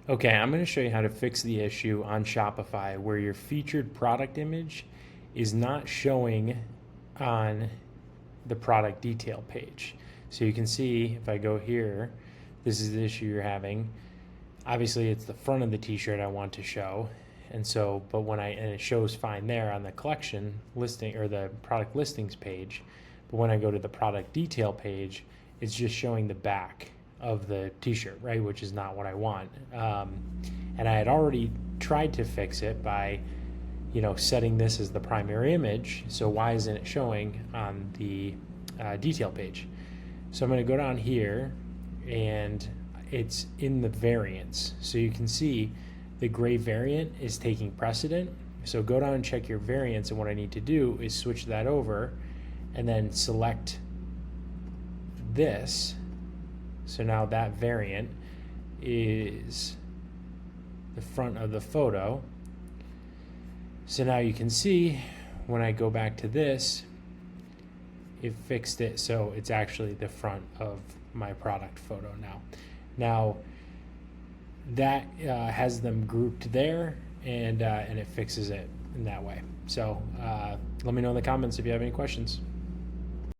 Okay, I'm going to show you how to fix the issue on Shopify where your featured product image is not showing on the product detail page. So you can see if I go here, this is the issue you're having. Obviously it's the front of the t-shirt I want to show. And it shows fine there on the collection listing or the product listings page. But when I go to the product detail page, it's just showing the back of the t-shirt, right, which is not what I want. And I had already tried to fix it by setting this as the primary image. So why isn't it showing on the detail page? So I'm going to go down here and it's in the variants. So you can see the gray variant is taking precedent. So go down and check your variants, and what I need to do is switch that over and then select this. So now that variant is the front of the photo. So now you can see when I go back to this, it fixed it so it's actually the front of my product photo now. Now that has them grouped there, and it fixes it in that way. So let me know in the comments if you have any questions.